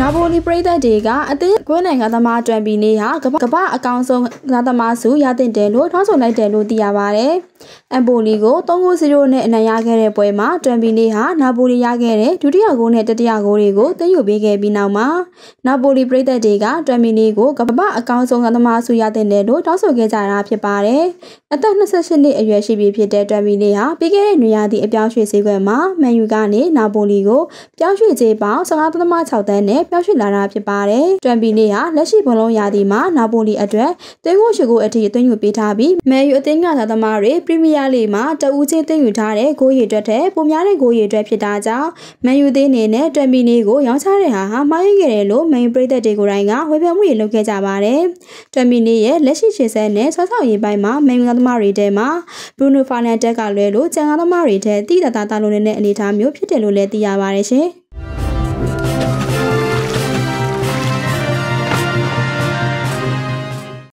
နာပိုလီပရိသတ်တွေကအသင်းကွင်းနိုင်ငံသမားတွန်ပီနေဟာကမ္ဘာအကောင်ဆုံးငါးသမားစုရတင်တယ်လို့ထောက်ဆိုလိုက်တယ်လို့သိရပါတယ်။အမ်ပိုလီကို3-0နဲ့အနိုင်ရခဲ့တဲ့ပွဲမှာတွန်ပီနေဟာနာပိုလီရခဲ့တဲ့ဒုတိယဂိုးနဲ့တတိယဂိုးတွေကိုသိမ်းယူပေးခဲ့ပြီးနောက်မှာနာပိုလီပရိသတ်တွေကတွန်ပီနေကိုကမ္ဘာအကောင်ဆုံးငါးသမားစုရတင်တယ်လို့ထောက်ဆိုခဲ့ကြတာဖြစ်ပါတယ်။အသက်28နှစ်အရွယ်ရှိပြီဖြစ်တဲ့တွန်ပီနေဟာပြီးခဲ့တဲ့နွေရာသီအပြောင်းရွှေ့ဈေးကွက်မှာမန်ယူကနေနာပိုလီကိုပြောင်းရွှေ့ကြေးပေါင်း15.6 သန်းနဲ့ပြောင်းရွှေ့လာတာဖြစ်ပါတယ်။တွန်ပီနေဟာလက်ရှိဘောလုံးရာသီမှာနာပိုလီအတွက်သွင်းဖို့ရှိကိုအထိအသွင်းယူပေးထားပြီးမန်ယူအသင်းကသာသမားတွေပရီးမီးယားလိမှာတဦးချင်းသွင်းယူထားတဲ့ဂိုးရည်အတွက်ထက်ပိုများတဲ့ဂိုးရည်အတွက်ဖြစ်တာကြောင့်မန်ယူအသင်းအနေနဲ့တွန်ပီနေကိုရောင်းချတဲ့ဟာမှားယွင်းခဲ့တယ်လို့မန်ယူပရိသတ်တွေကိုယ်တိုင်ကဝေဖန်မှုတွေလုပ်ခဲ့ကြပါတယ်။တွန်ပီနေရဲ့လက်ရှိရှေ့ဆက်နဲ့ဆွဲဆောင်ရေးပိုင်းမှာမန်ယူသားသမားတွေထဲမှာဘရူနိုဖာနန်ဒက်ကလွဲလို့ကျန်သားသမားတွေထဲတိတသားသားလုံးနေတဲ့အနေအထားမျိုးဖြစ်တယ်လို့လည်းသိရပါတယ်ရှင်။